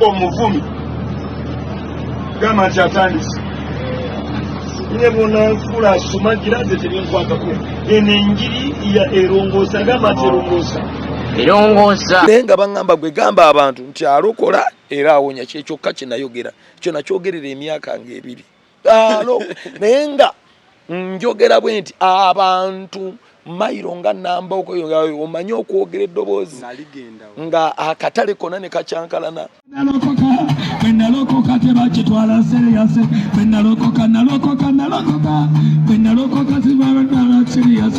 omuvumi gama kyatandise nebona nkula sumagira ze tebinkwatako eno enjiri ya erongosa gama terongosa erongosa nenga bangamba gwe gamba abantu nti alokola era awonya kyekyoka kinayogera kyo nakyogerera emyaka ng'ebiri nenga njogera bwe nti abantu mayiro nga namba omanyi okwogera eddoboozi nga akatale konna ne kacyankalana. Nalokoka tebakitwala serious nalokoka tebakitwala serious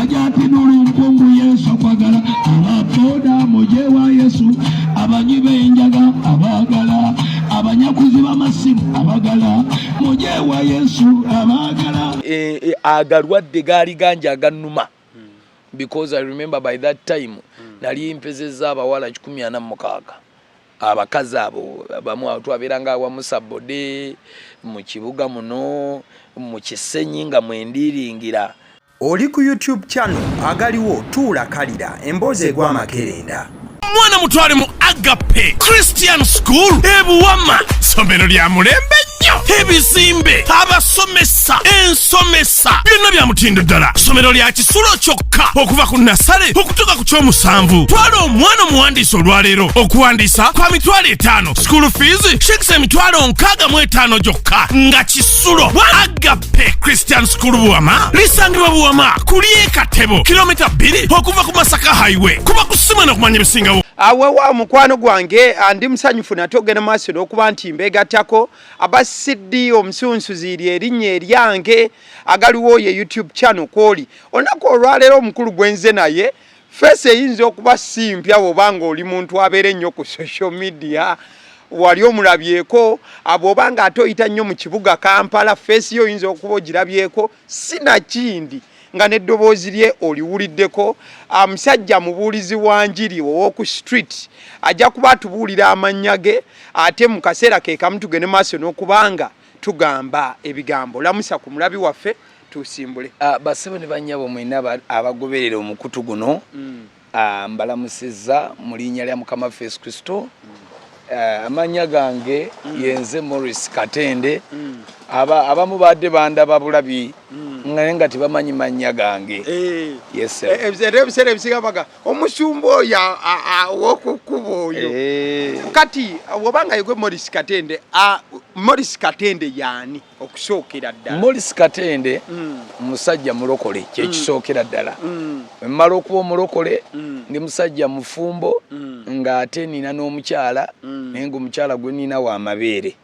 ajati n'olumpungu Yesu kwagala abapoda muje wa Yesu abanyibe enjaga abagala abanyakuzi b'amasimu abagala muje wa Yesu abagala agalwadde gaali ganja aganuma because I remember by that time nali mpezeza abawala 146 abakazi abo bamu twaberanga awamu Sabode mu kibuga muno mu Kisenyi nga mwendiringira. Oli ku YouTube channel Agaliwo tuula kalira emboozi egw'amakerenda. Mwana mutwale mu Agape Christian School ebuwama somero lya mulembe nnyo ebizimbe abasomesa ensomesa byonna bya mutindo ddala somero lya kisulo kyokka okuva ku nasale okutuuka ku ky'omusanvu twala omwana omuwandiisa olwaleero okuwandiisa kwa mitwalo 5 school fees shikisa emitwalo 65 gyokka nga kisulo Agape Christian School buwama lisangibwa buwama kuli Katebo kilomita 2 okuva ku Masaka highway kuba kusimana okumanya ebisingawo. Awewa mukwano gwange andi musanyufu natogena maaso n'okuba nti mbegattako abasiddi omusunsuziiri erinnya eryange Agaliwo ye YouTube channel kwoli onako olwaleero omukulu gwenze naye face eyinza okuba simpya bw'obanga oli muntu abeera ennyo ku social media wali omulabyeko abw'obanga ate oyita nnyo mu kibuga Kampala face yo oyinza okuba ogirabyeko sinakindi nga neddoboozi lye oliwuliddeko musajja mubuulizi wa njiri ow'oku street ajja kuba atubuulira amannya ge ate mu kaseera ke kamu tugende maaso n'okubanga tugamba ebigambo. Lamusa ku mulabi waffe tusimbule. Basebo ne bannyabo mwena abagoberera omukutu guno mbalamusizza mu linnya lya Mukama Yesu Kristo. Amannya gange yenze Morris Katende abamu badde bandaba bulabi nga tebamanyi mannya gange. Yes ebiseera ebisigabaga omusumba oyo ow'okukuba oyo kati wobanga yegwe Morris Katende Morris Katende yaani okusookera ddala? Morris Katende musajja mulokole kyekisookera ddala. Mmala okuba omulokole ndi musajja mufumbo ng'ate nina n'omukyala naye ng'omukyala gwe nina wa mabeere.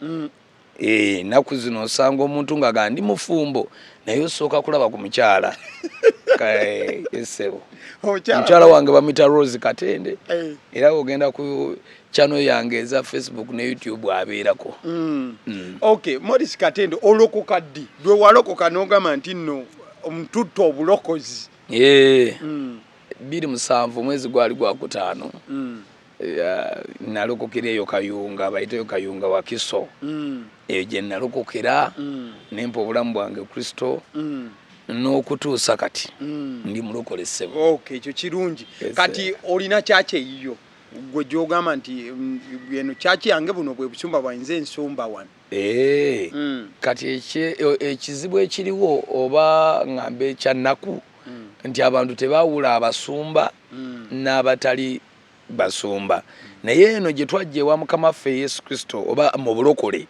Naku zino osanga omuntu nga gandi mufumbo naye osooka kulaba ku mukyala. Mukyala wange bamuyita Rose Katende era ogenda ku channel yange eza Facebook ne YouTube abeerako. Okay, Morris Katende olokoka ddi? Dwe walokoka n'ogamba nti nno omututto obulokozi? 27 mwezi gwali gwa kutaano. Nalokokera eyo Kayunga bayitayo Kayunga wa Kiso. Eyo gye nalokokera nempa obulamu bwange Kristo n'okutuusa kati ndi mulokole ssebo. Okay, ekyo kirungi. Kati olina kyaki eyiyo gwe gy'ogamba nti eno kyaki yange buno bwe busumba bwanze ensumba wano? Kati ekizibu ekiriwo oba ngambe ekyannaku nti abantu tebaawula abasumba n'abatali basumba. Naye eno gye twajja ewa Mukama waffe Yesu Kristo oba mu bulokole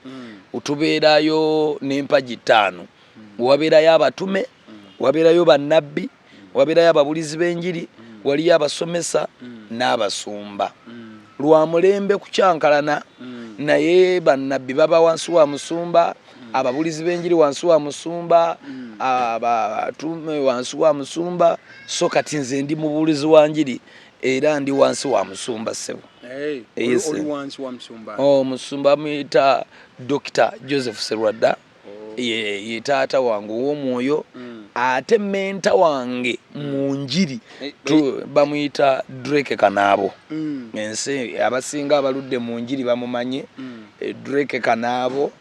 tubeerayo n'empagi 5. Wabeerayo abatume, wabeerayo bannabbi, wabeerayo ababulizi b'enjiri, waliyo abasomesa n'abasumba. Lwa mulembe kukyankalana naye bannabbi baba wansi wa musumba, ababulizi b'enjiri wansi wa musumba, abatume wansi wa musumba, so kati nze ndi mubulizi wa njiri era ndi wansi wa musumba ssebo. Oli wansi wa musumba? Musumba muyita Dr. Joseph Serwadda. Ye taata wange ow'omwoyo ate menta wange mu njiri bamuyita Drake Kanaabo. Ensi abasinga abaludde mu njiri bamumanye. Drake Kanaabo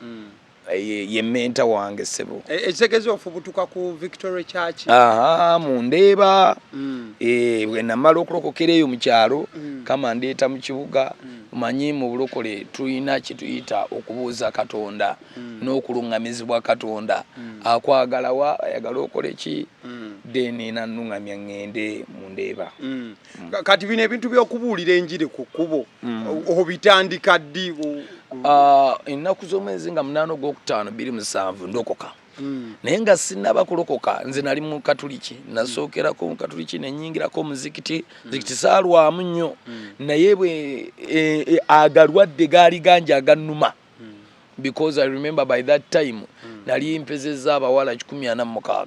ye menta wange ssebo. Ekitegeeza ofubutuka ku Victoria Church? Mundeeba. Bwe namala okulokokera eyo mu kyalo kama ndeeta mu kibuga manyi mu bulokole tulina kituyita okubuuza Katonda n'okulungamizibwa Katonda akwagala wa ayagala okole ki then nanungamya ngende mu ndeeba. Kati bino ebintu by'okubuulira enjiri ku kkubo obitandika ddi? Ennaku z'omwezi nga 8 Ogwokutaano 2007 ndokoka. Naye nga sinnaba kulokoka nze nali mu Katuliki, nasookerako mu Katuliki ne nnyingirako muzikiti saalwamu nnyo, naye bwe agalwadde gaali ganja agannuma, because I remember by that time nali mpezezza abawala 146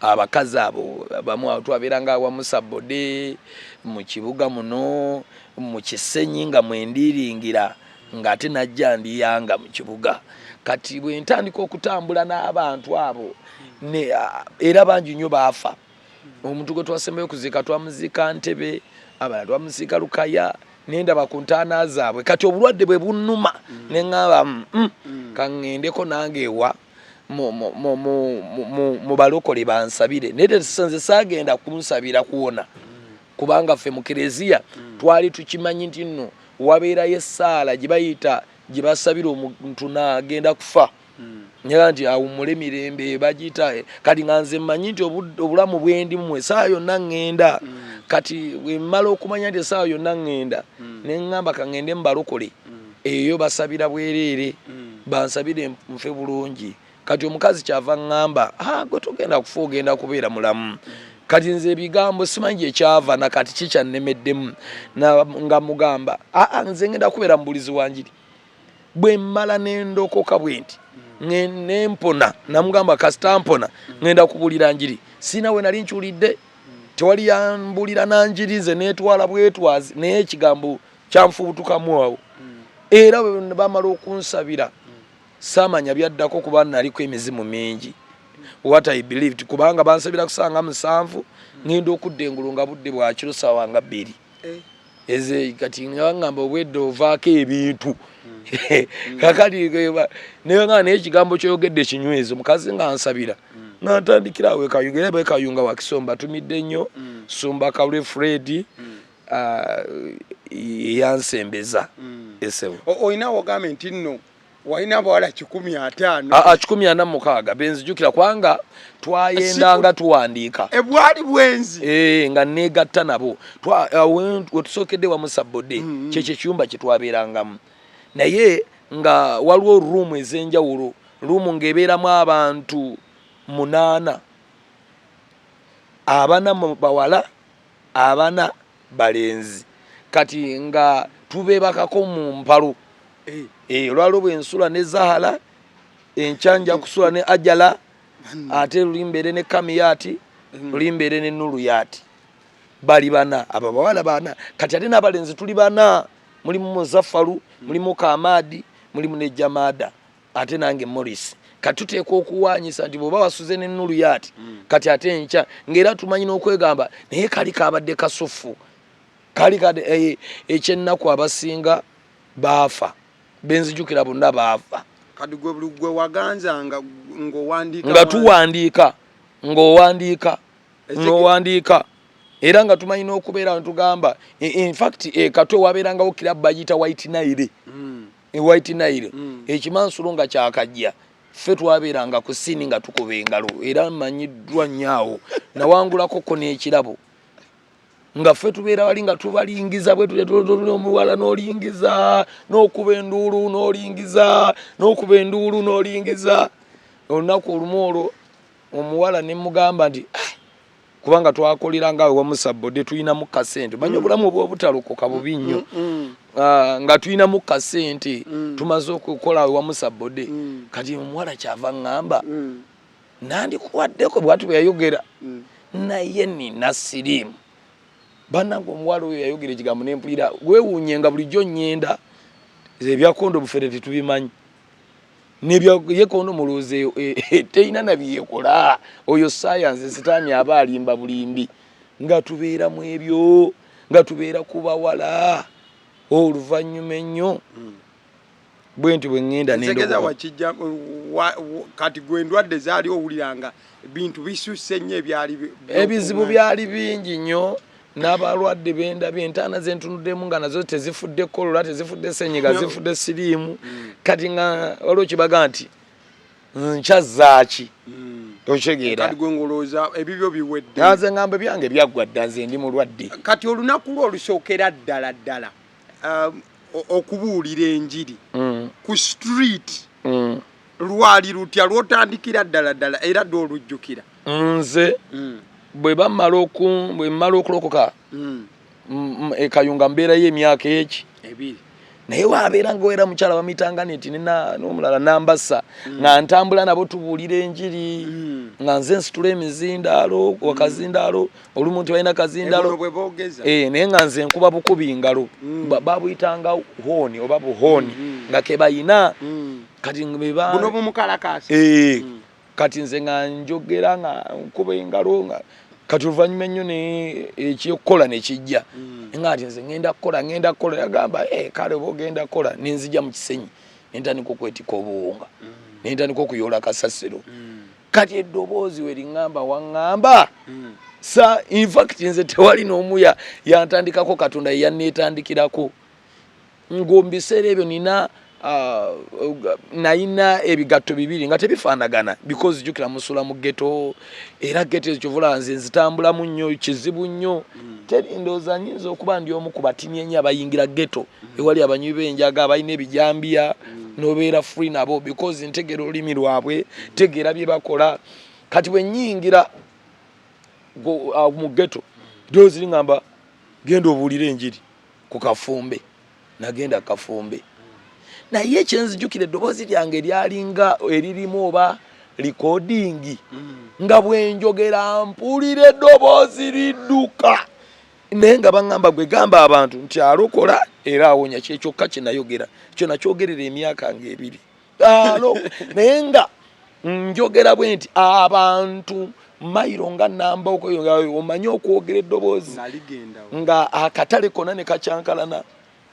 abakazi abo bamu twabeeranga awamu Sabode mu kibuga muno mu Kisenyi nga mwendiringira ng'ate najja ndiyanga mu kibuga. Kati bwe ntandika okutambula n'abantu abo era bangi nnyo baafa. Omuntu gwe twasembayo kuziika twamuziika Ntebe, abalala twamuziika Lukaya, nendaba ku ntaana zaabwe. Kati obulwadde bwe bunnuma ne ŋŋamba kaŋŋendeko nange ewa mu balokole bansabire. Naye nze saagenda kunsabira kuwona, kubanga ffe mu Kereziya twali tukimanyi nti nno wabeerayo essaala gye bayita gye basabira omuntu n'agenda kufa. Nyaga nti awummule mirembe bagiyita. Kati nga nze mmanyi nti obulamu bwendimu essaawa yonna ŋŋenda. Kati bwe mmala okumanya nti essaawa yonna ŋŋenda ne ŋŋamba kaŋŋende mu balokole eyo basabira bwereere bansabire nfe bulungi. Kati omukazi kyava ŋŋamba gwe togenda kufa ogenda kubeera mulamu. Kati nze ebigambo simanyi gye kyava na kati kikyannemeddemu nga mugamba nze ngenda kubeera mubulizi wa njiri. Bwe mmala n'endokoka bwe nti nempona namugamba kasita mpona ngenda kubulira njiri. Sina we nali nkyulidde, tewali yambulira na njiri, nze neetwala bwetwazi, naye ekigambo kyanfubutukamu awo. Era bwe bamala okunsabira saamanya byaddako kuba naliko emizimu mingi. What I believed, kubanga bansabira kusanga 7 ngenda okudda engulu nga budde bwa kiro ssaawa nga 2. Eze kati ngamba obwedde ovaako ebintu kakati naye nga n'ekigambo ky'oyogedde kinywezi. Omukazi nga ansabira n'atandikira awo ekayunga era kayunga wa Kisomba tumidde nnyo Sumba Kalwe Fred yansembeza esewo. Oyina wogame nti nno walina abawala 150 146 benzijukira kwanga twayendanga tuwandiika ebwali bwenzi nga negatta nabo wetusookedde wamu Sabode kyekyo kiyumba kye twabeerangamu. Naye nga waliwo ruumu ez'enjawulo, ruumu ng'ebeeramu abantu 8, 4 mu bawala 4 balenzi. Kati nga tubeebakako mu mpalo. Olwaliwo bwensula ne Zahara, enkyanja kusula ne Ajala, ate lulimbeere ne Kamiyati, lulimbeere ne Nuruyati. Bali 4 abo bawala 4. Kati ate n'abalenzi tuli 4, mulimu Muzaffaru, mulimu Kamadi, mulimu ne Jamada, ate nange Morris. Kati tuteekwa okuwanyisa nti bw'oba wasuze ne Nuruyati kati ate enkya ng'era tumanyi n'okwegamba naye kali kabadde kasufu, kali ekyennaku abasinga baafa. Benzijukira bonna baafa. Kati gwe waganzanga ng'owandiika nga tuwandiika ng'owandiika era nga tumanyi n'okubeera ntugamba in fact katwe wabeerangawo kirabu bagiyita White Nile. White Nile ekimansulu nga kyakajja ffe twabeeranga ku sini nga tukuba engalo era mmanyiddwa nnyo nawangulako ko n'ekirabo nga ffe tubeera wali nga tubalingiza bwe tuli omuwala n'olingiza n'okuba enduulu n'olingiza. Olunaku olumu olwo omuwala ne mugamba nti kubanga twakolera awo wamu Sabode tulinamu kasente, manyi obulamu obutalokoka bubi nnyo. Nga tulinamu kasente tumaze okukola awo wamu Sabode. Kati omuwala kyava ŋŋamba nandikuwaddeko bwatu bwe yayogera naye nina siriimu. Bannange omuwala oyo yayogera ekigambo n'empulira weewuunyenga bulijjo nnyenda ebyakondo bufere tetubimanyi n'ebyekondo mulowooza teyina na byekola oyo sayansi sitaani aba alimba bulimbi. Nga tubeera mu ebyo nga tubeera ku bawala oluvannyuma ennyo bwe nti bwe ŋŋenda n'endogoba. Kati gwe endwadde zaali owuliranga bintu bisusse nnyo ebizibu byali bingi nnyo n'abalwadde bendabye entaana zentunuddemu nga nazo tezifudde kolola tezifudde senyiga zifudde siriimu kati nga waliwo kibaga nti nkyazaaki okitegeera kati gwe ngolooza ebibyo biwedde naze ngamba byange byaggwa dda nze ndi mulwadde kati olunaku lwo olusookera ddala okubuulira enjiri ku street lwali lutya lwotandikira ddala era dwolujjukira nze bwe mmala okulokoka ekayunga mbeerayo emyaka eki ebiri naye wabeera ngaowera mukyala wamitanga neti n'omulala nambasa nga ntambula nabo tubuulira enjiri nga nze nsitula emizindaalo wakazindaalo olumu nti balina kazindaalo naye nga nze nkuba bukubi ngalo babuyitanga hooni oba buhooni nga kebayina kati buno bumukalakasi kati nze nga njogera nga nkuba engalo nga kati oluvannyuma ennyo ekyokukola nekijja nga nti nze ngenda kukola yagamba kale oba ogenda kukola nenzija mu kisenyi nentandika okwetika obuwunga nentandika okuyoola kasasiro kati eddoboozi we liŋŋamba waŋŋamba infact nze tewali n'omu yantandikako katonda yeyanneetandikirako ng'omu biseera ebyo nayina ebigatto bibiri nga tebifaanagana because jjukira musula mu ghetto era ghetto ezo kyovula nze nzitambulamu nnyo kizibu nnyo ndowooza nnyinza okuba ndi omu ku batini ennyo abayingira ghetto ewali abanywi b'enjaga abalina ebijambiya n'obeera free nabo because ntegeera olulimi lwabwe tegeera bye bakola kati bwe nnyingira mu ghetto ddoozi liŋŋamba genda obuulire enjiri ku Kafumbe nagenda Kafumbe naye ekyenzijjukira eddoboozi lyange lyalinga eririmu oba likodingi nga bwenjogera mpulira eddoboozi lidduka naye nga baŋŋamba gwe gamba abantu nti alokola era awonya kyekyokka kyenayogera kyo nakyogerera emyaka nga ebiri naye nga njogera bwe nti abantu mayiro nga namba omanye okwogera eddoboozi nga akatale konna ne kacyankalana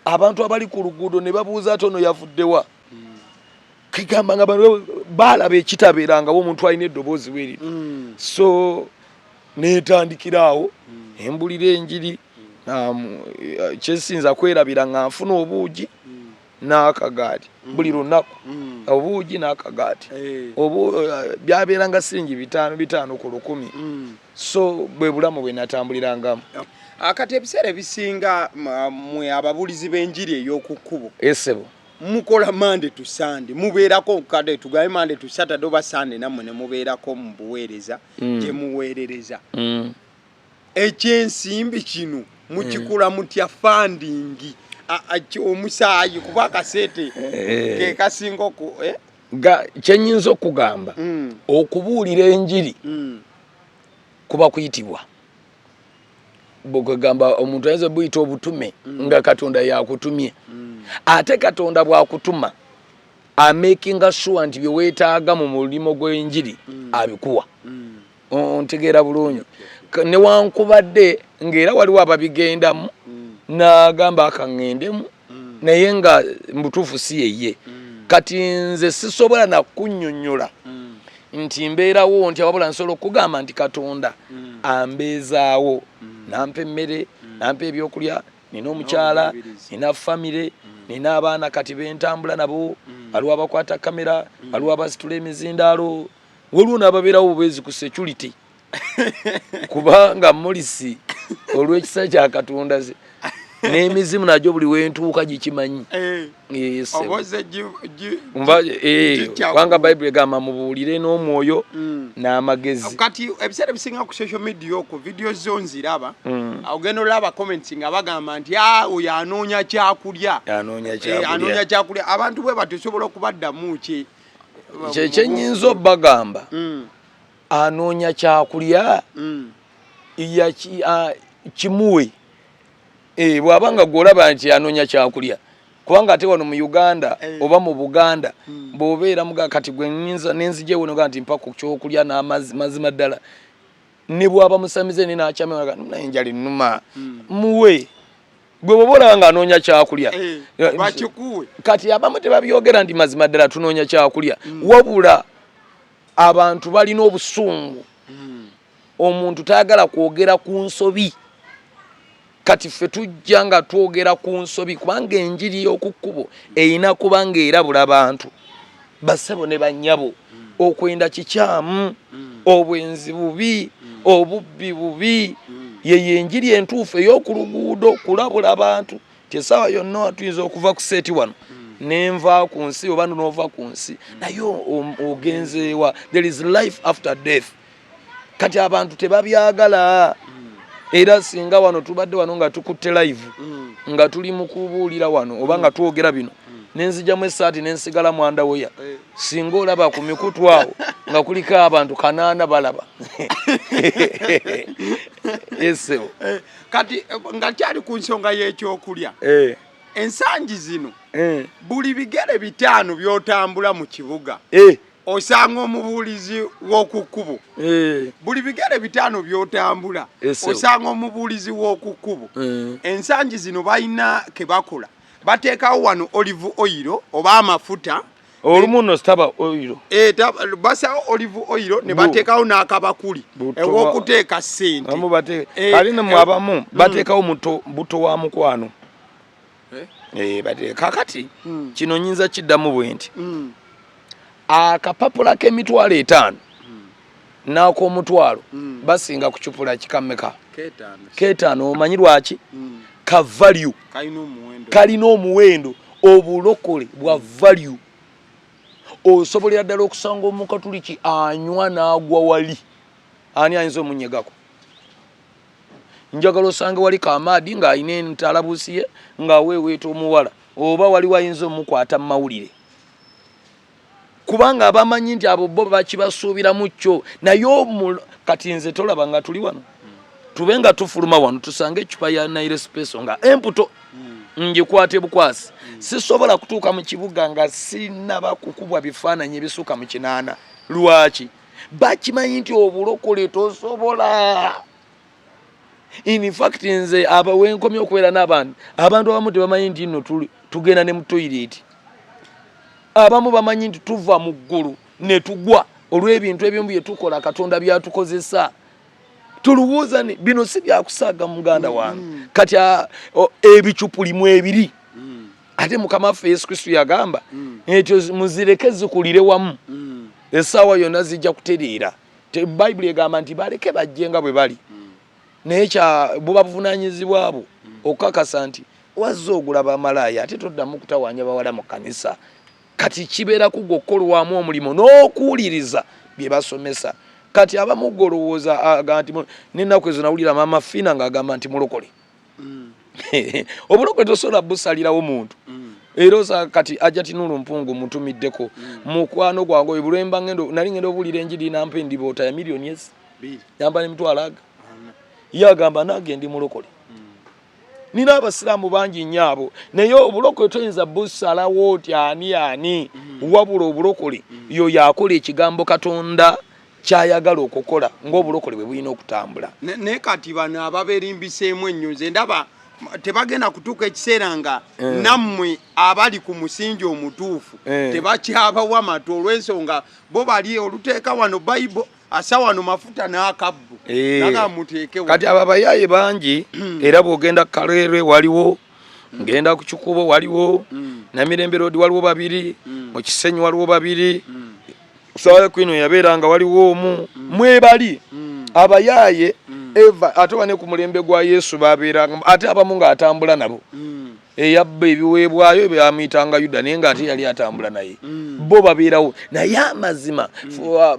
abantu abali ku luguudo ne babuuza ati ono yavuddewa kigamba nga baalaba ekitabeerangawo omuntu alina eddoboozi weeri so neetandikiraawo embulira enjiri kyesinza kwerabira nga nfuna obuugi n'akagaati buli lunaku obuugi n'akagaati byabeeranga siringi 5 ku 100 so bwe bulamu bwe natambulirangamu akati ebiseera ebisinga mwe ababulizi b'enjiri ey'oku kkubo esebo mukola Monday to Sunday mubeerako kade tugaye Monday to Saturday oba Sunday nammwe ne mubeerako mu buweereza gye muweerereza ekyensimbi kino mukikula mutya fundingi omusaayi kuba akasente ke kasinga kyenyinza okugamba okubuulira enjiri kuba kuyitibwa bwegamba omuntu ayinza buyita obutume nga Katonda yakutumye ate Katonda bwakutuma amakinga sure nti byeweetaaga mu mulimo gw'enjiri abikuwa ontegeera bulungi newankubadde ng'era waliwo ababigendamu n'agamba akaŋŋendemu naye nga mutuufu si yeye kati nze sisobola nakunnyonnyola nti mbeerawo nti wabula nsobola okugamba nti Katonda ambeezaawo nampa emmere nampa ebyokulya nina omukyala nina famire nina abaana kati bentambula nabo waliwo abakwata kamera waliwo abasitula emizindaalo waliwo n'ababeerawo bubeezi ku security kubanga mulisi olw'ekisa kya Katonda ze n'emizimu nagyo buli wentuuka gikimanyi kubanga Bayibuli egamba mubuulire n'omwoyo n'amagezi kati ebiseera ebisinga ku social media okwo video zo nziraba ogenda olaba comments nga bagamba nti oyo anoonya kyakulya abantu bwe batusobola okubaddamu kyenyinza obbagamba anoonya kyakulya kimuwe bw'abanga gw'olaba nti anoonya kyakulya kubanga ate wano mu Uganda oba mu Buganda bw'obeera muga kati gwe nenzijjewo noga nti mpa ku kyokulya n'amazima ddala ne bw'aba musamize ne n'akyama naye enjala ennuma muwe gwe bw'oba olaba nga anoonya kyakulya kati abamu tebabyogera nti mazima ddala tunoonya kyakulya wabula abantu balina obusungu omuntu tayagala kwogera ku nsobi kati ffe tujja nga twogera ku nsobi kubanga enjiri y'okukkubo eyina kubanga erabula abantu bassebo ne bannyabo okwenda kikyamu obwenzi bubi obubbi bubi ye enjiri entuufu ey'oku luguudo kulabula abantu tesaawa yonna tuyinza okuva ku seeti wano nenva ku nsi oba n'ova ku nsi naye ogenzeewa there is life after death kati abantu tebabyagala era singa wano tubadde wano nga tukutte live nga tuli mu kubuulira wano oba nga twogera bino nenzijjamu essaati nensigala mwanda woya singa olaba ku mikutu awo nga kuliko abantu 8 balaba esebo kati nga kyali ku nsonga y'ekyokulya ensangi zino buli bigere 5 byotambula mu kibuga osanga omubuulizi w'okukkubo buli bigere 5 byotambula osanga omubuulizi w'okukkubo ensangi zino balina ke bakola bateekawo wano olive oil oba amafuta olumu no staba oil basawo olive oil ne bateekawo n'akabakuli ew'okuteeka ssente kali ne mwabamu bateekawo buto wa mukwano kakati kino nyinza kiddamu bwe nti akapapula k'emitwalo 5 n'ak'omutwalo basinga kucupula kikammeka K5 omanyi lwaki ka value kalina omuwendo obulokole bwa value osobolera ddala okusanga omukatuliki anywa n'agwa wali ani ayinza omunyegako njagala osange wali kamaadi ng'alina entalabuusi ye ng'aweeweeta omuwala oba wali wayinza omukwata mu mawulire kubanga abamanyi nti abo bo bakibasuubiramu kyo naye kati nze tolaba nga tuli wano tube nga tufuluma wano tusange ecupa ya Naire Espresso nga emputo ngikwate bukwasi sisobola kutuuka mu kibuga nga sinaba kukubwa bifaananyi ebisuuka mu 8 lwaki bakimanyi nti obulokole tosobola in fact nze wenkomye okubeera n'abantu abamu tebamanyi nti nno tugenda ne mu toilet abamu bamanyi nti tuva mu ggulu ne tugwa olw'ebintu ebyombi bye tukola Katonda byatukozesa tulubuuza ni bino si byakusaaga muganda wange kati ebicupulimu ebiri ate Mukama waffe Yesu Kristo yagamba ekyo muzireke zikulire wamu essaawa yonna zijja kutereera Bayibuli egamba nti baleke bajje nga bwe bali naye buba buvunaanyizibwa bwo okukakasa nti wazza ogula bamalaaya ate toddamu kutawaanya bawala mu kanisa kati kibeera kugokolwamu omulimo n'okuwuliriza bye basomesa kati abamu golowooza aga nti n'ennaku ezo nawulira Maama Fina ng'agamba nti mulokole obulokole tosobola busalirawo muntu era kati ajja tinulu mpungu mutumiddeko mukwano gwange oyo bulwemba nali ngenda obuulira enjiri nampa endiboota ya miliyoni ezi yamba n'emitwalo aga ye agamba nange ndi mulokole nina abasiraamu bangi nnyo abo naye obulokole toyinza busalawo ti ani wabula obulokole yoyo akola ekigambo Katonda kyayagala okukola ng'obulokole bwe bulina okutambula naye kati bano ababeerimbiseemu ennyo nze ndaba tebagenda kutuuka ekiseera nga nammwe abali ku musingi omutuufu tebakyabawa matu olw'ensonga bo bali oluteeka wano Bayibuli asa wano mafuta n'akabbu nagamuteekewo kati abo abayaaye bangi era bw'ogenda Kaleere waliwo ngenda ku Kikubo waliwo Namirembe Road waliwo 2 mu Kisenyi waliwo 2 Sawa kwino yabeeranga waliwo omu mwebali abayaaye eva ate wane ku mulembe gwa Yesu babeeranga ate abamu ng'atambula nabo eyabba ebiweebwayo byamuyitanga Yuda naye ng'ate yali atambula naye bo babeerawo naye amazima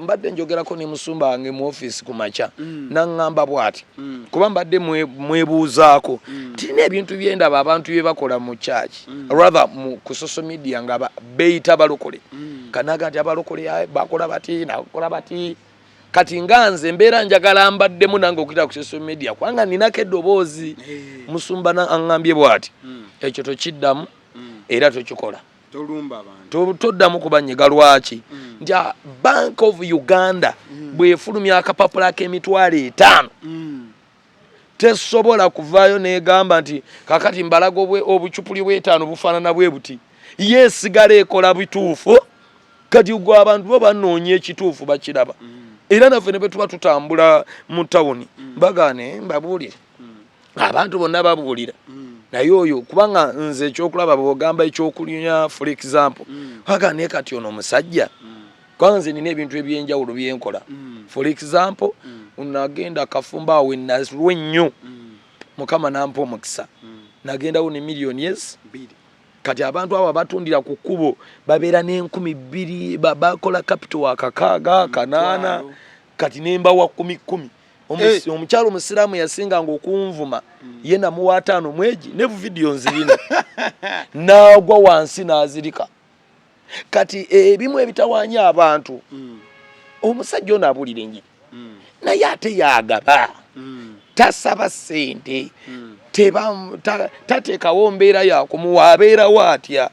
mbadde njogerako ne Musumba wange mu office ku makya naŋŋamba bw'ati kuba mbadde mwebuuzaako tirina ebintu byendaba abantu bye bakola mu church rather ku social media nga beeyita balokole kanaga nti abalokole bakola bati nakola bati kati nganze mbeera njagala mbaddemu nange okuyita ku social media kubanga ninako eddoboozi Musumba aŋŋambye bw'ati ekyo tokiddamu era tokikola toddamu kubanyega lwaki nti Bank of Uganda bwefulumya akapapula k'emitwalo 5 tesobola kuvaayo negamba nti kakati mbalaga obucupuli bw'5 bufaanana bwe buti yeesigala ekola bituufu kati gwe abantu bo banoonya ekituufu bakiraba era naffe ne bwe tuba tutambula mu tawuni mbagaane mbabuulire abantu bonna babuulira naye oyo kubanga nze ekyokulaba bwogamba ekyokulinya for example waga naye kati ono omusajja kubanga nze nina ebintu ebyenjawulo byenkola for example nagenda Kafumba awe nalwa ennyo Mukama nampa omukisa nagendawo ne million kati abantu abo batundira ku kkubo babeera n'2,000 bakola capital wa 6 8 kati nemba wa 10 omukyalo omusiraamu yasinganga okunvuma ye namuwa 5 mwegi ne video nzirina nagwa wansi nazirika kati ebimu ebitawanya abantu omusajja ono abulira enjiri naye ate yagaba tasaba sente tateekawo mbeera yakumuwa abeerawo atya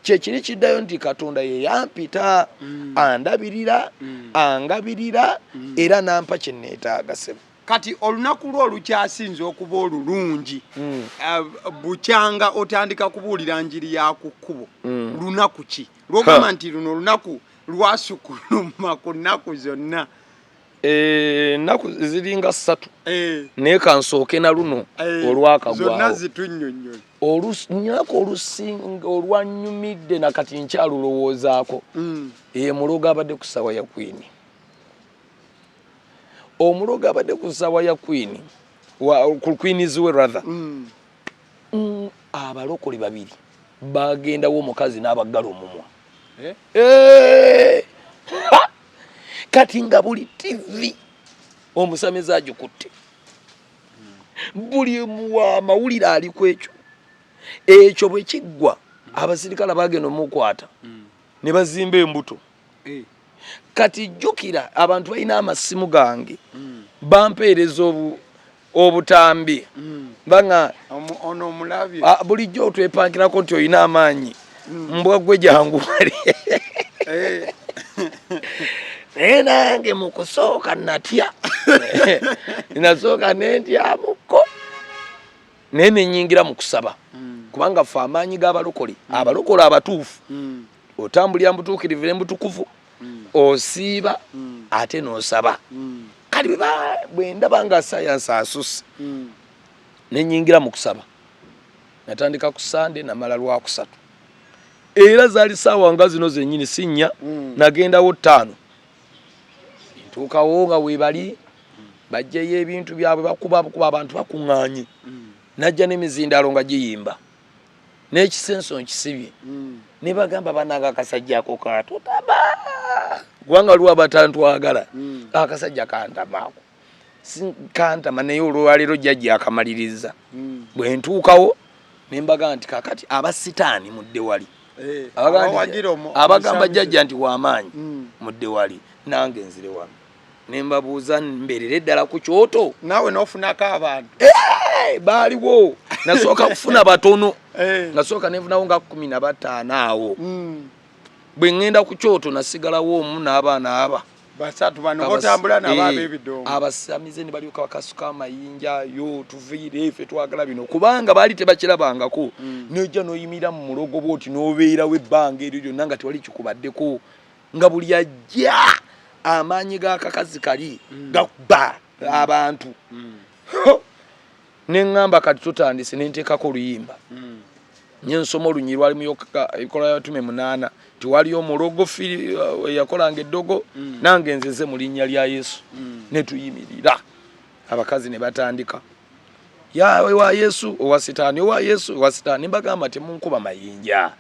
kyekiri kiddayo nti Katonda ye yampita andabirira angabirira era nampa kye neetaaga sebo kati olunaku lwo olukyasinze okuba olulungi bukyanga otandika kubuulira njiri ya ku kkubo lunaku ki lwogamba nti luno olunaku lwasukuluma ku nnaku zonna ennaku ziringa 3 naye kansooke na luno olwakagwawo olunaku olusinga olwanyumidde nakati nkyalulowoozaako mulogo abadde ku ssawa ya Queen omulogo abadde ku ssawa ya Queen ku Queen's we rather abalokole 2 bagendawo omukazi n'abaggala omumwa kati nga buli TV omusamiza agikutte buli mawulire ali ku ekyo bwe kiggwa abasirikale bagenda omukwata ne bazimba embuto kati jjukira abantu balina amasimu gange bampeereza obutambi banga ono omulabye bulijjo otwepankirako nti olina amaanyi mbwa gwe jangu wali naye nange mu kusooka natya nasooka nentyamuko naye nenyingira mu kusaba kubanga ffe amaanyi g'abalokole abalokole abatuufu otambulira mbutuukirivu embutukuvu osiiba ate n'osaba kale bwe ndaba nga sayansi asusse nenyingira mu kusaba natandika ku Sande namala Lwakusatu era zaali ssaawa nga zino zennyini sinnya nagendawo 5 ntuukawo nga webali bajjayo ebintu byabwe bakuba abantu bakuŋŋaanye najja n'emizindaalo nga giyimba n'ekisenso nkisibye ne bagamba bananga akasajja ako katutama kubanga lwa batantwagala akasajja kantamaako kantama naye olwaleero jjajja akamaliriza bwe ntuukawo ne mbaga nti kakati abasitaani mudde wali abagamba jjajja nti w'amaanyi mudde wali nange nzire wano ne mbabuuza mbeerera eddala ku kyoto naawe n'ofunako abantu baaliwo nasooka kufuna batono nasooka nenfunawo nga 15 awo bwe ŋŋenda ku kyoto nasigalawo omu n'abaana aba basatu bano botambula n'abaaba ebidongo abasamize ne balyoka bakasuka amayinja yo tuviire ffe twagala bino kubanga baali tebakirabangako n'ojja n'oyimirira mu mulogo bwoti n'obeerawo ebbanga eryo lyonna nga tewali kikubaddeko nga buli ajja amaanyi g'akakazi kali gakubba abantu neŋŋamba kati tutandise nenteekako oluyimba nye nsoma olunyi lwali mu ekola y'abatume 8 tiwaliyo omulogo yakolanga eddogo nange nzeze mu linnya lya Yesu ne tuyimirira abakazi ne batandika yawe wa Yesu owa sitaani owa Yesu owa sitaani mbagamba temunkuba mayinja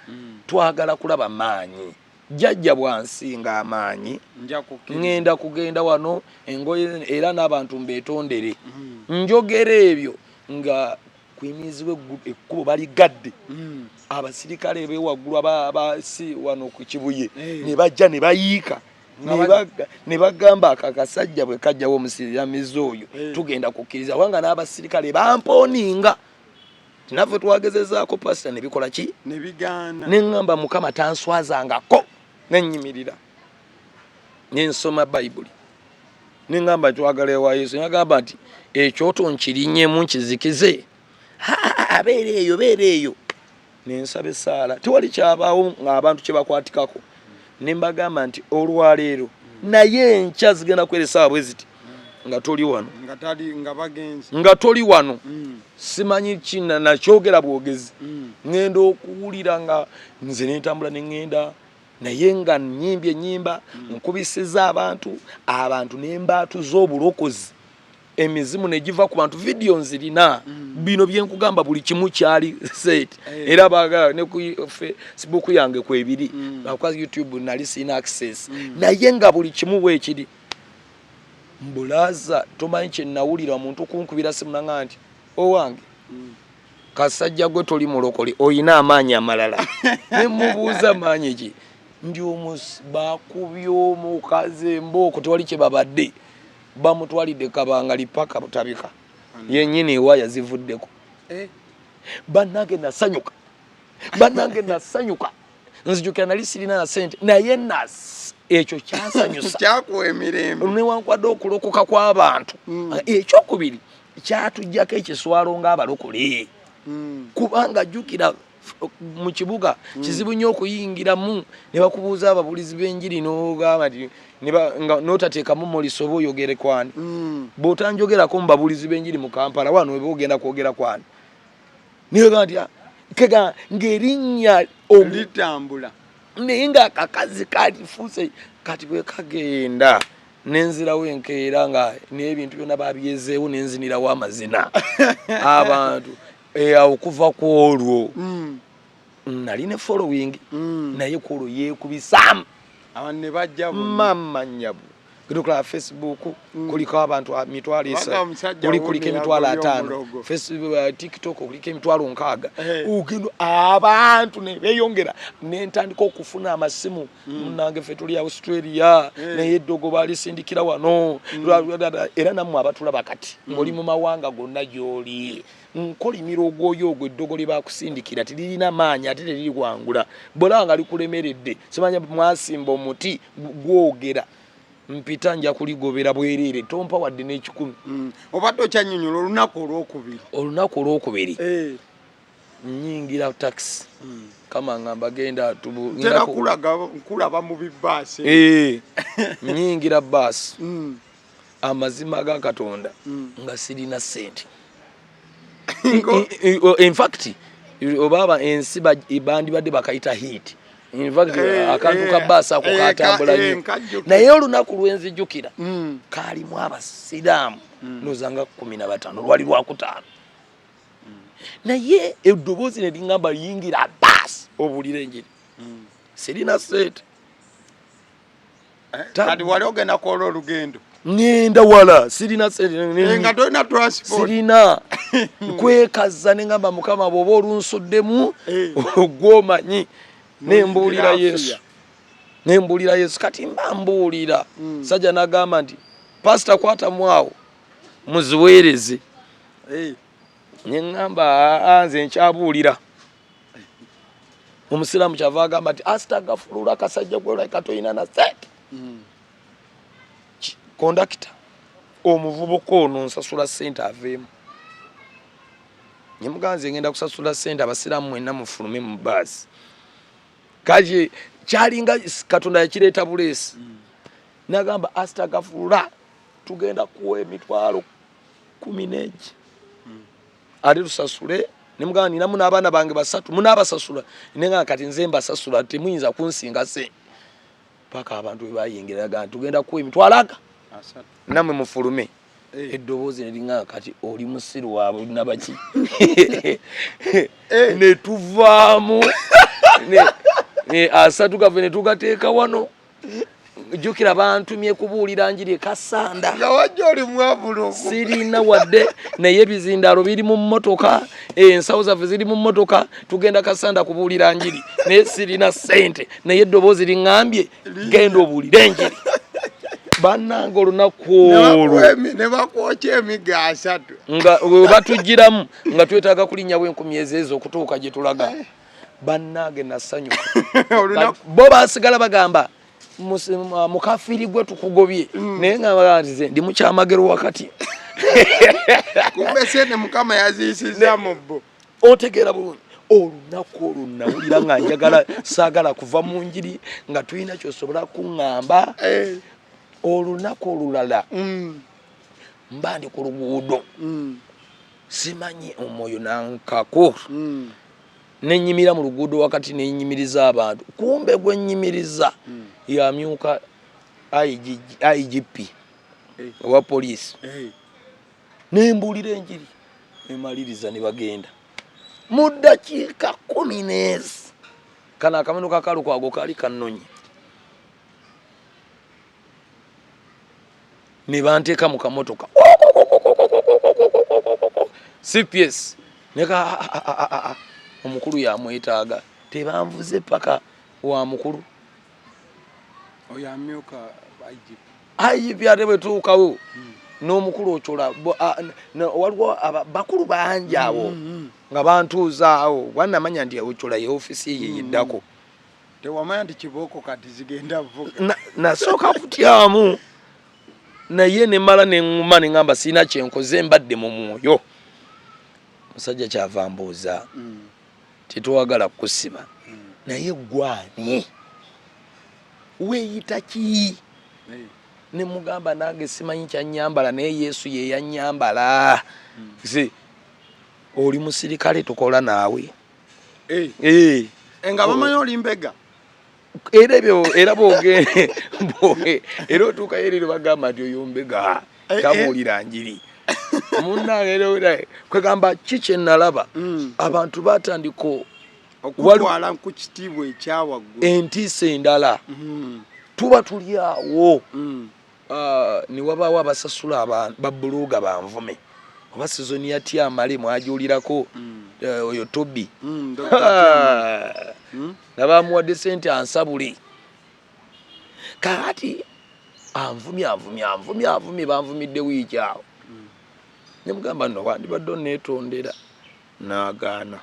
twagala kulaba maanyi jjajja bwansinga amaanyi ŋŋenda kugenda wano engoye era n'abantu mbeetondere njogera ebyo nga kwimizibwa ekkubo baligadde abasirikale bewaggulu abasi wano ku Kibuye ne bajja ne bayiika ne bagamba akakasajja bwe kajjawo omusiramizi oyo tugenda kukkiriza wanga n'abasirikale bamponinga tinaffe twagezezaako pasita ne bikola ki ne bigaana neŋŋamba Mukama tanswazangako nenyimirira nensoma Bayibuli neŋŋamba twagala ewa Yesu nagamba nti ekyoto nkirinyemu nkizikize beera eyo nensaba essaala tewali kyabaawo ng'abantu kye bakwatikako ne mbagamba nti olwaleero naye enkya zigenda kwera essaawa bwe ziti nga toli wano nga toli wano simanyi kina nakyogera bwogezi ngenda okuwulira nga nze nentambula nengenda naye nga nyimbye ennyimba nkubisiza abantu n'embaatu z'obulokozi emizimu negiva ku bantu video nzirina bino byenkugamba buli kimu kyali set era bagala ne ku Facebook yange ku ebiri bakwazi YouTube nali sina access naye nga buli kimu bwekiri mbulaza tomanyi kye nawulira omuntu kunkubira simu nanga nti owange kasajja gwe toli mulokole oyina amaanyi amalala ne mubuuza amaanyi ki ndi bakubye omukazi mboko tewali kye babadde bamutwalidde kabanga lipaka butabika yennyini waya zivuddeko bannange nasanyuka nzijukira nali sirina na sente naye ekyo kyasanyusa kyakuwa emirembe newankwadde okulokoka kw'abantu ekyokubiri kyatujjako ekiswalo ng'abalokole kubanga jjukira mu kibuga kizibu nnyo okuyingiramu ne bakubuuza ababulizi b'enjiri n'ogamba nti n'otateekamu muliso oba oyogere kwani bw'otanjogerako mu babulizi b'enjiri mu Kampala wano weba ogenda kwogera kwani niyo gamba nti kega ng'erinnya litambula naye ng'akakazi kalifuuse kati bwe kagenda nenzirawo enkeera nga n'ebintu byonna babyezeewo nenzinirawo amazina abantu okuva ku olwo nali ne following naye ku olwo yeekubisaamu abantu ne bajja mama nyabu kutoka Facebook kuliko abantu mitwalo isa kuliko emitwalo 5 Facebook TikTok kuliko emitwalo 6 ugendo abantu ne beyongera nentandika okufuna amasimu nange fe tuli Australia naye eddogo bali sindikira wano era namwe abatula bakati ngoli mu mawanga gonna gyoli nkolimira ogwoyo eddogo libakusindikira tilina maanya ate liri kwangula bolanga likulemeredde simanya mwasimba omuti gwogera mpita nja kuligobera bwerere tompa wadde n'ekikumi obadde okyanyonyola olunaku olwokubiri nyingira taxi kama ngamba genda nkulaba mu bibaasi nyingira baasi amazima ga Katonda nga sirina sente in fact obaba ensi ibandi badde bakayita hit in fact akantu ka basa ko katambula nnyo naye olunaku lwenzijukira kalimu abasiraamu nozanga 15 lwali lwakutaano naye eddobozi ne lingamba yingira basi obulira enjiri sirina sente kati wali ogenda kola olugendo ngenda wala sirina sente nga tolina transport sirina kwekaza nengamba mukama bwoba olunsuddemu ogwomanyi nembulira Yesu kati mbambulira sajja nagamba nti pastor kwata mwawo muziweereze nengamba anze nkyabulira omusiraamu kyava agamba nti astagfirullah kasajja gwe katoyina na sente kondakita omuvubuka ono nsasula sente aveemu nyemuganze ngenda kusasula sente abasiraamu mwenna mufulume mu baasi kaje kyalinga Katonda yakireeta buleesi nagamba astagfirullah tugenda kuwa emitwalo 10 ate tusasule nemugamba ninamu n'abaana bange 3 munaabasasula nenga kati nze mbasasula temuyinza kunsinga se paka abantu bayingira gamba tugenda kuwa emitwalo 3 namwe mufulume eddoboozi neringa kati oli musiru waabwe nabaki ne tuvaamu asatu gave ne tugateeka wano jjukira abantu mye kubuulira njiri Kasanda nga wajja oli mwavulugu sirina wadde naye ebizindalo biri mu mmotoka ensawo zaffe ziri mu mmotoka tugenda Kasanda kubuulira njiri naye sirina sente naye eddoboozi liŋŋambye genda obuulire enjiri bannange olunaku olwo ne bakwokya emiga 3 nga batugiramu nga twetaaga kulinnyawo 10 ezo okutuuka gye tulaga bannange nasanyuka bo basigala bagamba mukafiri gwe tukugobye naye nga nze ndi mukyamagero wakati kumbe sente mukama yaziyisiza mu bo otegeera bulungi olunaku olwo nawulira nga njagala saagala kuva mu njiri nga tulina kyosobola kuŋŋamba olunaku olulala mba ndi ku luguudo simanyi omwoyo nankako nenyimira mu luguudo wakati nenyimiriza abantu kumbe gwe nyimiriza yamyuka IGP wa police nembulira enjiri emaliriza ne bagenda mu ddakiika 10 kana akameno kakalu kwago kali kannonye ne banteeka mu kamotoka CPS neka omukulu yamwetaaga tebanvuze paka wa mukulu oyamyuka IGP ate bwetuukawo n'omukulu ochola waliwo bakulu bangi awo nga bantuuzaawo wannamanya nti ochola ye ofisi ye yeddako tewamanya nti kibooko kati zigenda vuga nasooka kutyamu naye nemala neŋŋuma ne ŋŋamba sirina kyenkoze mbadde mu mwoyo musajja kyava mbuuza tetwagala kusiba naye gwani weeyita ki ne mugamba nange simanyi kyanyambala naye Yesu ye yanyambala oli musirikale tukola naawe nga bamanyi oli mbega era ebyo era bogende era otuuka yerero bagamba nti oyo mbega tabuulira njiri munnange kwegamba kiki nalaba abantu batandika okutwala ku kitiibwa ekyawaggulu entiisa endala tuba tuli awo ni wabaawo abasasula babbuluga banvume oba sizoni yati amale mwajuulirako oyo Tobi nabamuwadde sente ansabule kakati anvumye banvumidde wiiki awo nemugamba nno wandibadde onneetondera n'agaana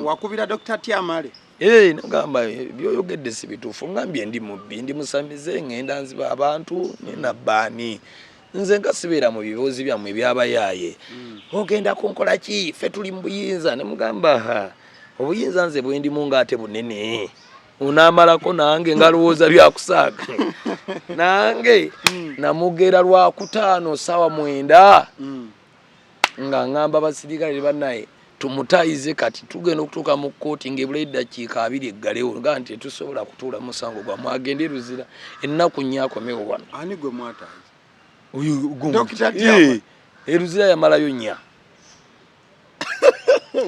wakubira Dr. Tyamale nagamba byoyogedde si bituufu ngambye ndi mubbi ndi musamize ngenda nziba abantu nenabbaani nze nga sibeera mu bibuuzi byammwe ebyabayaaye ogenda kunkola ki ffe tuli mu buyinza nemugamba obuyinza nze bwendimu ngaate bunene unaamalako nange nga lowooza byakusaaga nange namugera lwakutaano ssaawa 9 nga ŋŋamba abasirikale bannaye tumutayize kati tugenda okutuuka mu kkooti ng'ebula eddakiika 2 eggalewo nga nti tetusobola kutuula musango gwammwe agende Ruzira ennaku nnyo akomewo wano. Ani gwe mwatayize? Oyo Ruzira yamalayo 4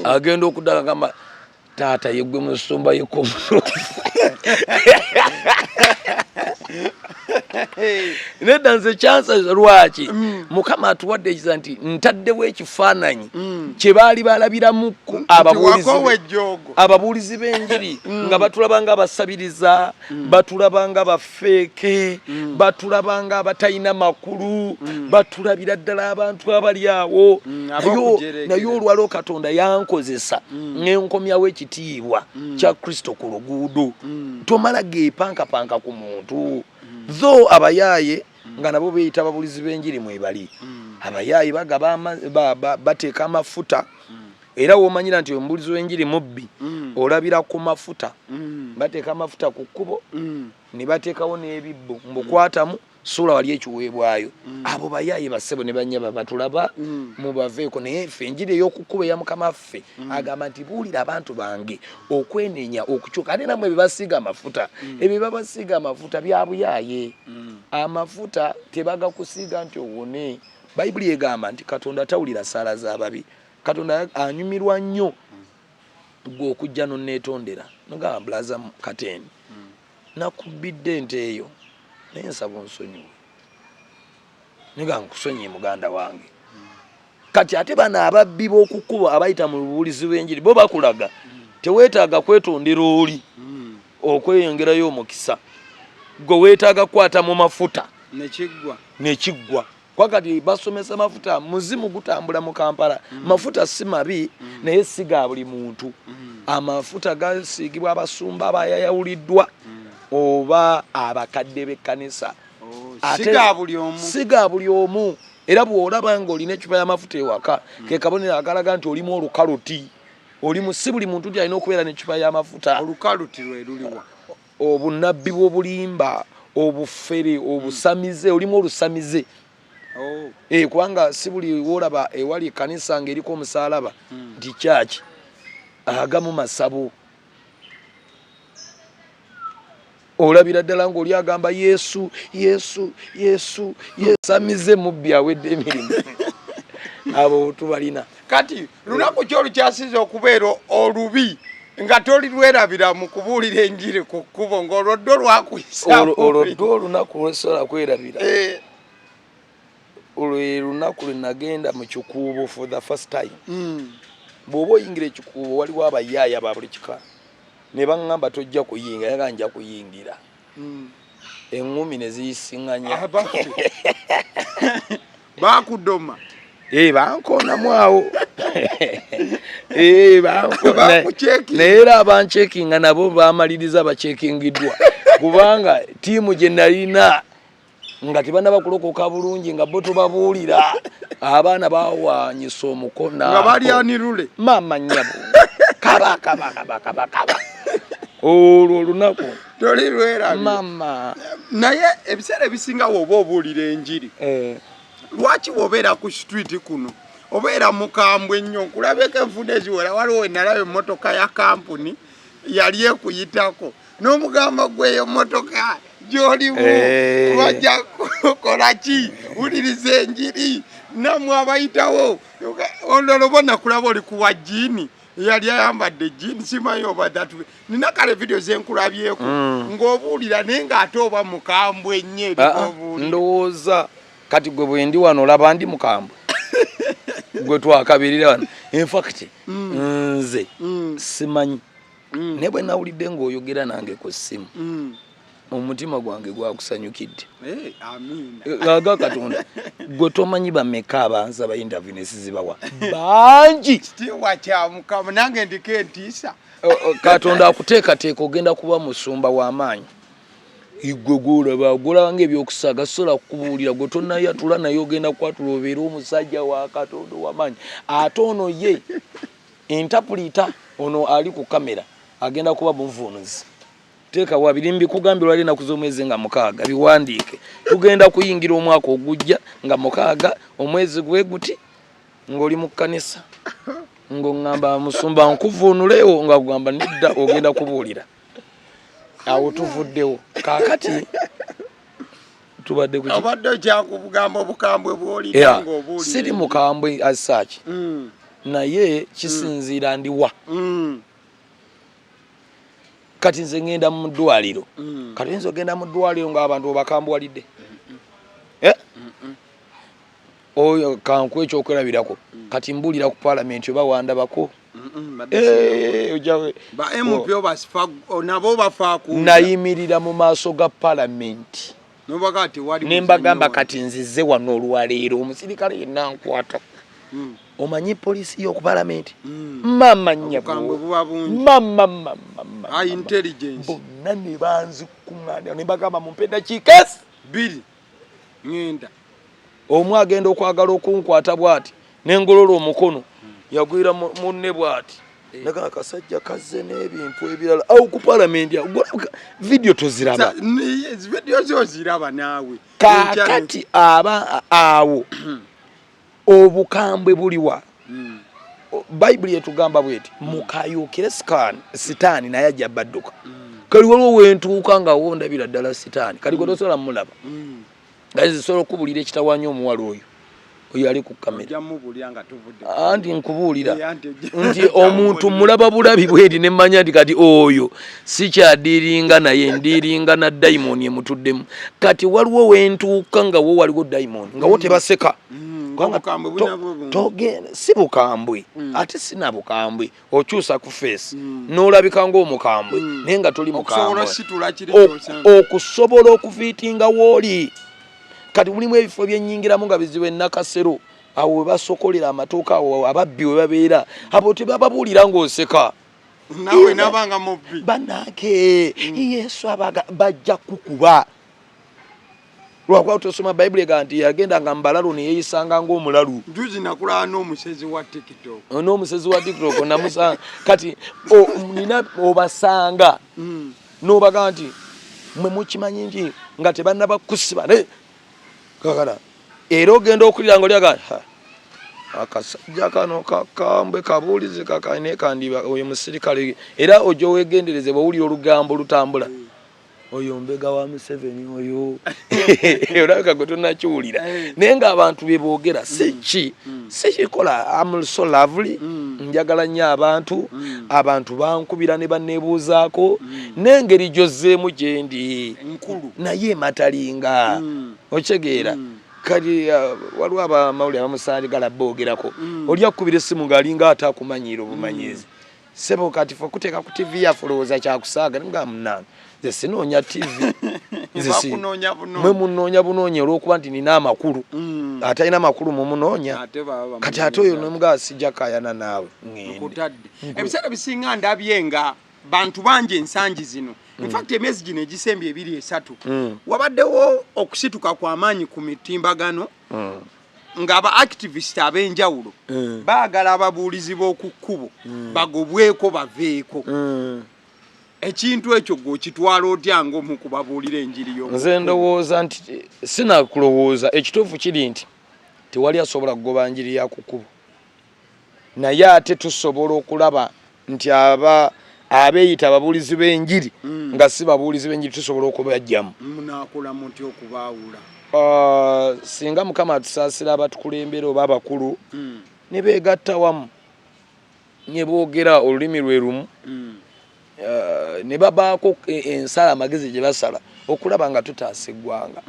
agenda okuddaga gamba taata yeggwe Musumba yekomulofu nedda nze kyansa lwaki mukama atuwadde ekiza nti ntaddewo ekifaananyi kye baali balabiramu ababuulizi b'enjiri nga batulaba nga abasabiriza batulaba nga bafeeke batulaba nga abatalina makulu batulabira ddala abantu abali awo naye olwalwo Katonda yankozesa ngenkomyawo ekitiibwa kya Kristo ku luguudo tomala geepankapanka ku muntu zo abayaaye nga nabo beeyita ababuulizi b'enjiri mwebali abayaaye bateeka amafuta era womanyira nti omubuulizi w'enjiri mubbi olabira ku mafuta bateeka amafuta ku kkubo ne bateekawo n'ebibbo mbukwatamu sula wali ekiweebwayo abo bayaaye basebo ne banyaba batulaba mubaveeko naye ffe enjiri ey'okukkuba eya mukama ffe agamba nti buulira abantu bange okwenenya okukyuka ate namwe bebasiiga amafuta ebyo babasiiga amafuta bya buyaaye amafuta tebagakusiiga nti owone bayibuli egamba nti Katonda tawulira ssaala z'ababi Katonda anyumirwa nnyo gwe okujja nonneetondera nogamba bulaza Kateni nakubbidde ente eyo naye nsaba onsonyiwe niga nkusonyiye muganda wange kati ate bano ababbi b'okukkuba abayita mu bubuulizi bw'enjiri bo bakulaga teweetaaga kwetondera oli okweyongerayo omukisa gwe weetaaga kukwata mu mafuta nekiggwa kwakati basomesa mafuta muzimu gutambula mu Kampala mafuta si mabi naye si ga buli muntu amafuta gasiigibwa abasumba abayayawuliddwa oba abakadde b'ekkanisa siga buli omu era bw'olaba ng'olina ecupa y'amafuta ewaka ke kabonero akalaga nti olimu olukaloti olimu si buli muntu nti alina okubeera n'ecupa y'amafuta olukaloti lwe luliwa obunnabbi bw'obulimba obufere obusamize olimu olusamize kubanga si buli wolaba ewali ekkanisa ng'eriko omusaalaba nti kyaki agamu masabu. Olabira ddala ng'oli agamba Yesu amize mubbi awedde emirimu. Abo tubalina. Kati lunaku ki olukyasiza okubeera olubi nga toli lwerabira mu kubuulira enjiri ku kkubo ng'olwoddo lwakuyisa olwoddo olunaku lwesobola kwerabira olwe lunaku lwe nagenda mu kikuubo for the first time. Bw'oba oyingira ekikuubo waliwo abayaaya ba buli kika ne baŋŋamba tojja kuyinga yaga nja kuyingira eŋŋumi ne ziyisiŋŋanya baakudoma bankonamu awo naye era abancekinga nabo bamaliriza bacekingiddwa kubanga tiimu gye nalina nga tebanaba kulokoka bulungi nga bo tubabuulira abaana bawanyisa omukono nga balyanirule mama nnyabo kaba olwo olunaku toli lwerabira mama. Naye ebiseera ebisinga woba obuulira enjiri lwaki wobeera ku street kuno obeera mukambwe ennyo nkulabeko enfunda eziwera waliwo enalaba emmotoka ya kampuni yali ekuyitako n'omugamba gweyo mmotoka gy'olimu wajja kukola ki wuliriza enjiri nammwe abayitawo olwo nakulaba oli kuwa jiini yali ayambadde jiini simanyi oba that nina kale video zenkulabyeko ng'obuulira naye ng'ate oba mukambwe ennyo ebikobuulira ndowooza kati gwe bwe ndi wano olaba ndi mukambwe gwe twakabirira wano in fact nze simanyi naye bwe nawulidde ng'oyogera nange ku ssimu omutima gwange gwakusanyukidde aga Katonda gwe tomanyi bameka abanza interview nesizibawa bangi wakyamukama nange ndiko entiisa Katonda akuteekateeka ogenda kuba musumba w'amaanyi igwe golaba ng'ebyokusaaga sola kubuulira gwe tonnayatula naye ogenda kwatula obeera omusajja wa Katonda w'amaanyi ate ono ye intapulita ono ali ku kamera agenda kuba muvuunuzi. Teeka wa birimbi kugambye lwali na kuzomwezi nga mukaaga biwandiike tugenda kuyingira omwaka ogujja nga mukaaga omwezi gwe guti ng'oli mu kkanisa ng'oŋŋamba musumba nkuvuunulewo nga kugamba nedda ogenda kubuulira awo tuvuddewo kaakati tubadde kuki obadde kyakugamba obukambwe bw'olina ng'obuulira siri mukambwe asaki naye kisinziira ndiwa kati nze ngenda mu ddwaliro kati nze ogenda mu ddwaliro ng'abantu obakambwalidde oyo kanku ekyokwerabirako kati mbuulira ku paalamenti oba wandabako nayimirira mu maaso ga paalamenti ne mbagamba kati nzize wano olwaleero omusirikale yenna nkwata omanyi poliisi y'oku paalamenti mama nnyabo bonna ne banzikuŋŋaanira ne mbagamba mumpenda kiikesi 2 ngenda omu agenda okwagala okunkwata bw'ati n'engolola omukono yagwira munne bw'ati naga akasajja kazze n'ebintu ebirala awo ku paalamenti vidiyo toziraba vidiyo zoziraba naawe kaakati aba awo obukambwe buliwa bayibuli etugamba bweti mukayuukire sitaani naye ajja badduka kali waliwo wentuuka nga wondabira ddala sitaani kali gwe tosobola mulaba nga zisobola okubulira ekitawaanya omuwala oyo ali ku kamera anti nkubuulira nti omuntu mulaba bulabi bweti nemmanya nti kati oyo sikyadiringa naye ndiringa na dayimoni emutuddemu kati waliwo wentuuka nga wo waliwo dayimoni nga wo tebaseka si bukambwe ate sina bukambwe okyusa ku feesi n'olabika ng'omukambwe naye nga toli mukambwe okusobola okufiitinga wooli kati mulimu ebifo byennyingiramu nga bizibu ennakasero awo we basokolera amatooka awo ababbi we babeera abo tebababuulira ng'oseka nawe nabanga mubbi bannange Yesu bajja kukuba lwakuba tosoma bayibuli ega nti yagenda nga mbalalu ne yeeyisanga ng'omulalu njuzi nakulaba n'omusezi wa TikTok namusanga kati nina obasanga n'obaga nti mwe mukimanyi nti nga tebannaba kusiba kakala era ogenda okulira ng'olyaga akasajja kano kakambwe kabuulizi kakane kandiba oyo musirikale era ojo wegendereze bawulira olugambo lutambula oyo mbega wa Museveni oyo olabika gwe tonakiwulira naye ng'abantu bye boogera sikikola I'm so lovely njagala nnyo abantu bankubira ne banneebuuzaako n'engeri gyozzeemu gye ndi naye matalinga okitegeera kali waliwo abamawulire abamusaagala boogerako oli akkubira essimu ng'alinga ataakumanyiira obumanyizi sebo kati fe okuteeka ku TV yaffe olowooza kyakusaaga nga munange nze sinoonya TV mwe munoonya bunoonya olw'okuba nti nina amakulu atalina amakulu mumunoonya kati ate oyo nomugaa sijja kaayana naawe ebiseera bisinga ndabye nga bantu bangi ensangi zino infact emyezi gino egisembye 2-3 wabaddewo okusituka kw'amaanyi ku mitimbagano ng'aba activist ab'enjawulo baagala ababuulizi b'oku kkubo bagobweko baveeko ekintu ekyo gw'okitwala otya ng'omu kubabuulira enjiri y'omu nze ndowooza nti sinakulowooza ekituufu kiri nti tewali asobola kugoba njiri ya ku kkubo naye ate tusobola okulaba nti abeeyita ababuulizi b'enjiri nga si babuulizi b'enjiri tusobola okubajjamu munaakola muti okubaawula singa mukama atusaasira abatukulembera oba abakulu ne beegatta wamu ne boogera olulimi lwe lumu ne babaako ensala amagezi gye basala okulaba nga tutaasa eggwanga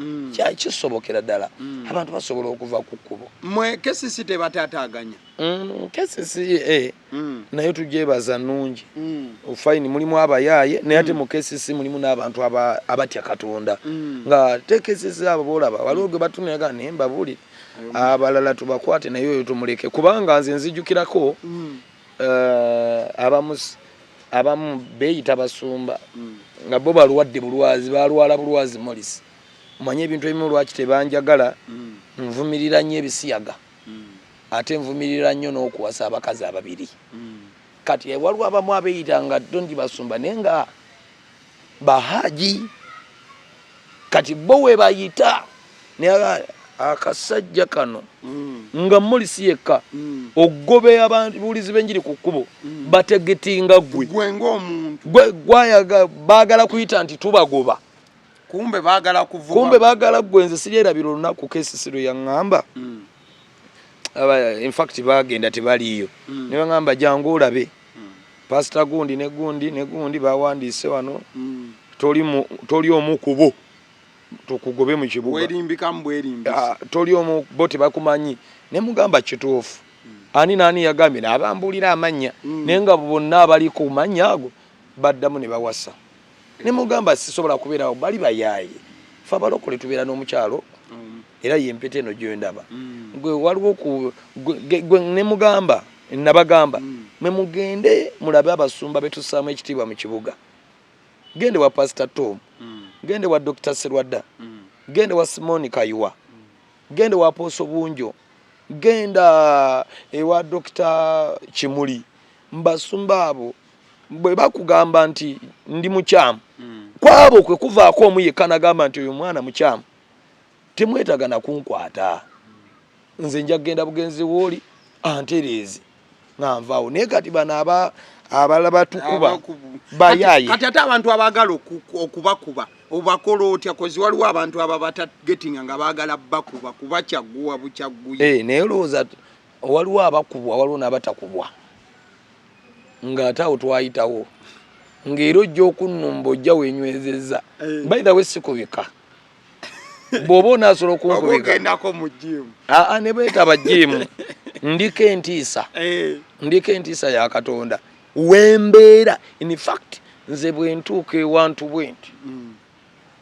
kisobokera ddala abantu basobola okuva ku kkubo mwe kesisi tebatataaganya kesisi naye tugyebaza nnungi ofayini mulimu abayaaye naye ate mu kesisi mulimu n'abantu abatya Katonda nga te kesisi abo boolaba waliwo gwe batunaga naye mbabuulire abalala tubakwate naye oyo tumuleke kubanga nze nzijukirako abamu beeyita basumba nga bo balwadde bulwazi balwala bulwazi molisi omanye ebintu ebimu lwaki tebanjagala nvumirira nnyo ebisiyaga ate nvumirira nnyo n'okuwasa abakazi ababiri kati waliwo abamu abeeyita nga tondi basumba naye nga bahaji kati bo we bayita naye akasajja kano nga molisi yekka ogobe ababuulizi b'enjiri ku kkubo bategetinga gwe ng'omuntu gwayaga baagala kuyita nti tubagoba kumbe baagala gwe nze siryerabira olunaku kesisi lwe yaŋŋamba in fact bagenda tebaliiyo ne baŋŋamba jangu olabe pasita gundi ne gundi bawandiise wano toli omu ku bo tukugobe mu kibuga toli omu bo tebakumanyi ne mugamba kituufu ani naani yagambye n'abambuulira amannya naye nga bonna abali ku mannya ago baddamu ne bawasa ne mugamba sisobola kubeerawo bali bayaaye fe abalokole tubeera n'omukyalo era yempeta eno gyendaba gwe waliwo gwe ne mugamba nabagamba mwe mugende mulabe abasumba betussaamu ekitiibwa mu kibuga gende wa pasita Tom gende wa Dr. Serwadda gende wa Simoni Kayiwa gende wa Apostle Bunjo genda ewa Dr. Kimuli mbasumba abo bwe bakugamba nti ndi mukyamu kwabo kwe kuvaako omu yekka nagamba nti oyo mwana mukyamu temwetaga na kunkwata nze nja kugenda bugenzi wooli antereezi nga nvaawo naye kati bano abalala batukuba bayaaye kati ate abantu abaagala okubakuba obakola otya kozi waliwo abantu ababatagetinga nga baagala bakuba kuba kyagguwa bukyagguye naye olowooza waliwo abakubwa waliwo n'abatakubwa ng'ate awo twayitawo ng'era ojja okunnumba ojja wenywezezza by the way sikubika bw'oba onaasobola okunkubika ne beetaba jimu ndiko entiisa ya Katonda wembeera in fact nze bwe ntuuka ewantu bwenti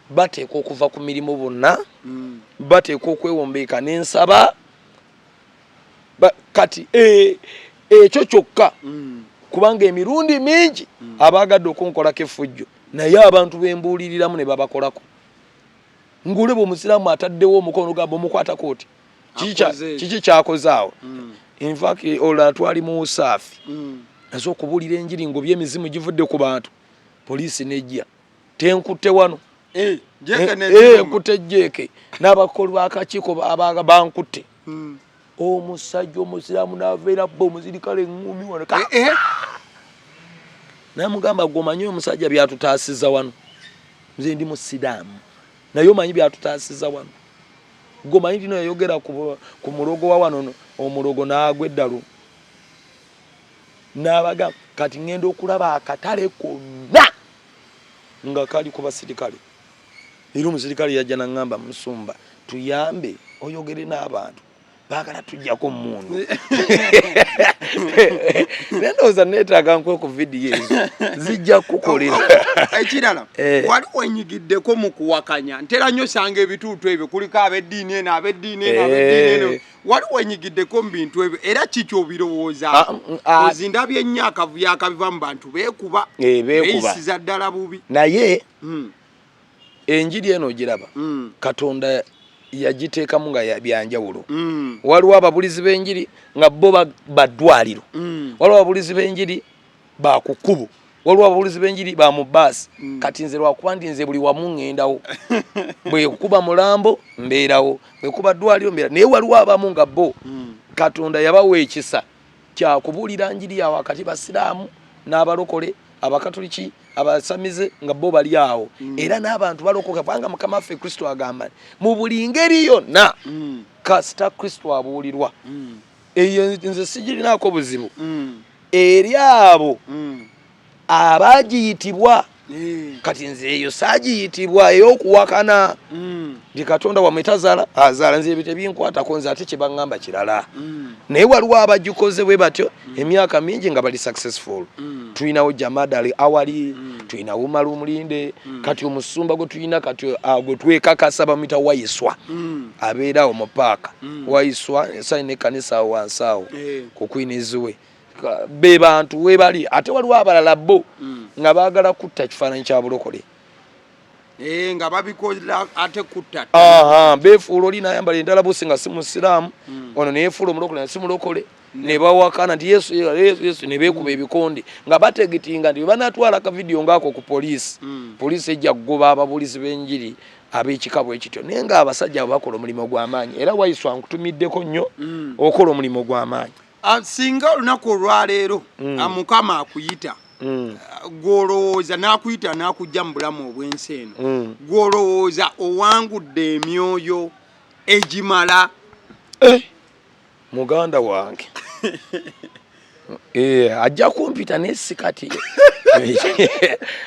bateeka okuva ku mirimu bonna bateeka okwewombeeka n'ensaba kati ekyo kyokka kubanga emirundi mingi abaagadde okunkolako effujjo naye abantu bembuuliriramu ne babakolako ng'olaba omusiraamu ataddewo omukono gamba omukwatako oti kiki kyakoze awo in fact olala twali mu usaafi nazo okubuulira enjiri ng'oby emizimu givudde ku bantu poliisi nejja tenkutte wano nkutte jeeke n'abakulu b'akakiiko abaga bankutte omusajja omusiraamu n'aveera bba omuzirikale eŋŋumi wano namugamba gwomanyi omusajja byatutaasiza wano nze ndi musiraamu naye omanyi byatutaasiza wano gwomanyi tino yayogera ku mulogo wa wano omulogo n'agwa eddalu n'abagamba kati ŋŋenda okulaba akatale konna nga kali ku basirikale era omusirikale yajja naŋŋamba Musumba tuyambe oyogere n'abantu baagala tujjako mmundu nendowooza neetaaga nkwe ku vidiyo ezo zijja kukolera ekirala wali wenyigiddeko mu kuwakanya ntera nnyo sanga ebituutu ebyo kuliko ab'eddiini eno ab'eddiini eno ab'eddiini eno wali wenyigiddeko mu bintu ebyo era kiki obirowooza ozindabye ennyo akavuyo akabiva mu bantu beekuba beeyisiza ddala bubi naye enjiri eno ogiraba Katonda yagiteekamu nga byanjawulo waliwo ababulizi b'enjiri nga bo baddwaliro waliwo ababulizi b'enjiri bakukubo waliwo ababulizi b'enjiri ba mu baasi kati nze lwakuba ndi nze buli wamu ŋŋendawo bwekuba mulambo mbeerawo bwekuba ddwaliro mbeera naye waliwo abamu nga bo Katonda yabawa ekisa kyakubuulira njiri yawe wakati basiraamu n'abalokole abakatoliki abasamize nga bo bali awo era n'abantu balokoka kubanga Mukama waffe Kristo agamba mu buli ngeri yonna kasita Kristo abuulirwa eyo nze sigirinaako buzibu eri abo abagiyitibwa kati nze eyo saagiyitibwa ey'okuwakana ndi Katonda wamwe tazaala azaala nze ebyo tebinkwatako nze ate kye baŋŋamba kirala naye waliwo abagikoze bwe batyo emyaka mingi nga bali successful tulinawo Jamadali awali tulinawo Malu Mulinde kati Omusumba gwe tulina kati gwe twekakasa bamuyita Wayiswa abeerawo mu paaka Wayiswa ensayina ekkanisa awo wansi awo ku kwiniziwe be bantu we bali ate waliwo abalala bo nga baagala kutta kifaananyi kya bulokole nga babikola ate kutta beefuula oli n'ayambala endala busi nga si musiraamu ono neyefuula omulokole si mulokole ne bawakana nti Yesu ne beekuba ebikondi nga bategetinga nti banatwala ka vidiyo ngaako ku poliisi poliisi ejja kugoba ababulizi b'enjiri ab'ekika bwe kityo naye nga abasajja abo bakola omulimu gw'amaanyi era Wayiswa nkutumiddeko nnyo okola omulimu gw'amaanyi singa olunaku olwaleero Mukama akuyita gwolowooza n'akuyita n'akujja mu bulamu obw'ensi eno gwolowooza owangudde emyoyo egimala muganda wange ajja kumpita n'essikati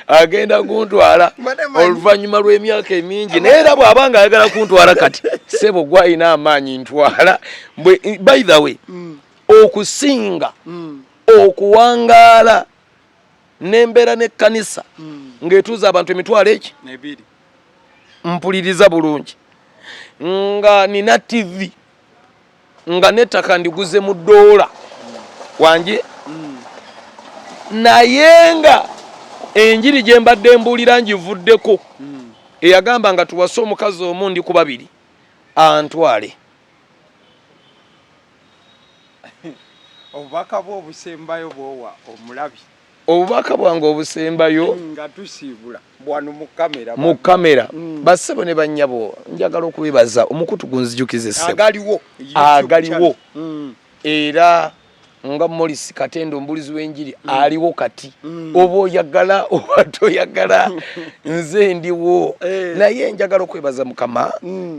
agenda kuntwala oluvannyuma lw'emyaka emingi naye era bw'abanga ayagala kuntwala kati sebo gwalina amaanyi ntwala by the way okusinga okuwangaala n'embeera n'ekkanisa ng'etuuza abantu emitwalo eki mpuliriza bulungi nga nina TV nga n'ettaka ndiguze mu ddoola wange naye nga enjiri gye mbadde mbuulira ngivuddeko eyagamba nga tuwase omukazi omu ndi ku babiri antwale obubaka bwo obusembayo bwowa omulabi obubaka bwange obusembayo nga tusiibula bwano mu kamera bassebo ne bannyabo njagala okubibaza omukutu gunzijukize ssebo agaliwo era nga Morris Katendo ombulizi w'enjiri aliwo kati oba oyagala oba toyagala nze ndiwo naye njagala okwebaza Mukama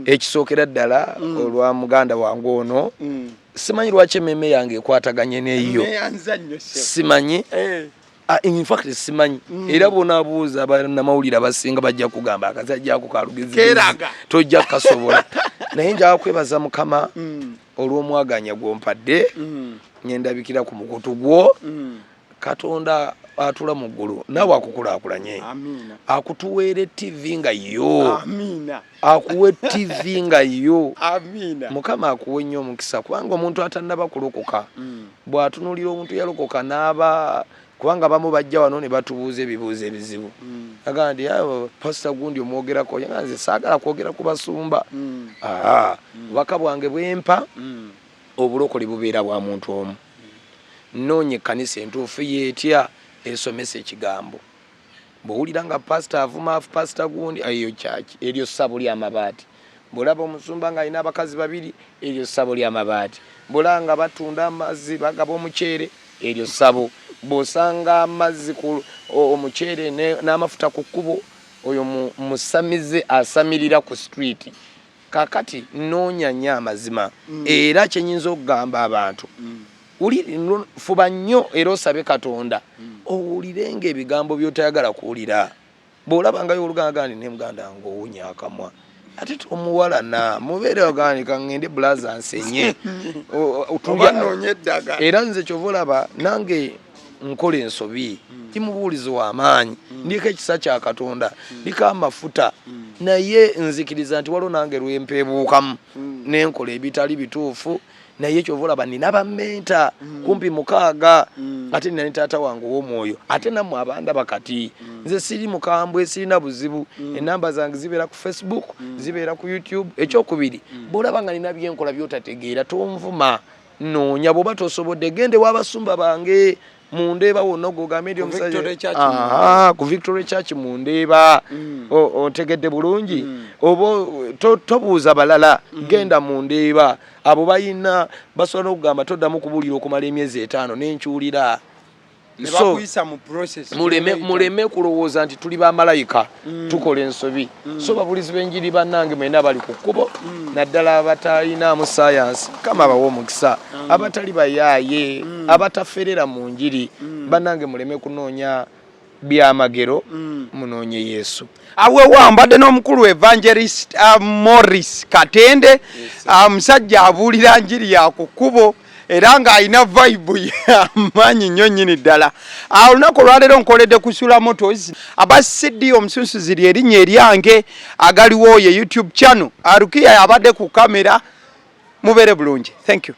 ekisookera ddala olwa muganda wange ono simanyi lwaki emmeme yange ekwataganye neyo simanyi in fact simanyi era bonaabuuza abannamawulire abasinga bajja kugamba akazajjako kalugezi tojja kukasobola naye njagala kwebaza Mukama olw'omwaganya gwompadde nyendabikira ku mukutu gwo Katonda atula mu ggulu naawe akukulaakulanye akutuweere TV nga yo akuwe TV nga yo Mukama akuwe nnyo omukisa kubanga omuntu atannaba kulokoka bw'atunuulira omuntu yalokoka n'aba kubanga bamu bajja wano ne batubuuza ebibuuzo ebizibu agamba nti pasita gundi omwogerako yaga nze saagala kwogera ku basumba obubaka bwange bwempa obulokole bubeera bwa muntu omu noonya ekkanisa entuufu yeetya esomesa ekigambo bw'owulira nga pasita avuma pasita gundi eyo kyaki eryo ssabu ly'amabaati bwolaba omusumba ng'alina abakazi babiri eryo ssabo ly'amabaati bwolanga batunda amazzi bagaba omuceere eryo ssabo bw'osanga amazzi ku omuceere n'amafuta ku kkubo oyo musamize asamirira ku street kakati noonya nnyo amazima era kyenyinza okugamba abantu fuba nnyo era osabe Katonda owulirenga ebigambo by'otayagala kuwulira bw'olabangayo olugangani ne muganda ngo owunya akamwa ate tomuwalana mubeere ogandika ngende bulaza nsenye era nze kyova olaba nange nkola ensobi timubuulizi w'amaanyi ndiko ekisa kya Katonda ndiko amafuta naye nzikiriza nti waliwo nange lwempeebuukamu nenkola ebitali bituufu naye kyova olaba nina bammenta kumpi 6 ate nina ne taata wange ow'omwoyo ate nammwe abandaba kati nze siri mukambwe sirina buzibu enamba zange zibeera ku Facebook zibeera ku YouTube ekyokubiri bw'olaba nga nina byenkola by'otategeera tonvuma noonya bw'oba tosobodde gende w'abasumba bange Mundeeba wonna ogogambye ndi omusajja ku Victoria Church Mundeeba otegedde bulungi oba tobuuza balala genda Mundeeba abo bayina basobola okugamba toddamu kubuulira okumala emyezi 5 n'enkyulira so muleme kulowooza nti tuli bamalayika tukola ensobi so babulizi b'enjiri bannange mwena bali ku kkubo naddala abatalinamu sayansi kama abawa omukisa abatali bayaaye abataferera mu njiri bannange muleme kunoonya byamagero munoonye Yesu awewa mbadde n'omukulu evangelist Morris Katende musajja abuulira njiri ya ku kkubo era ng'alina vibe y'amaanyi nnyo nnyini ddala olunaku olwaleero nkoledde kusula motos abasidi omusunsuzi ly'erinnya eryange agaliwo ye YouTube channel Arukiya abadde ku kamera mubeere bulungi thank you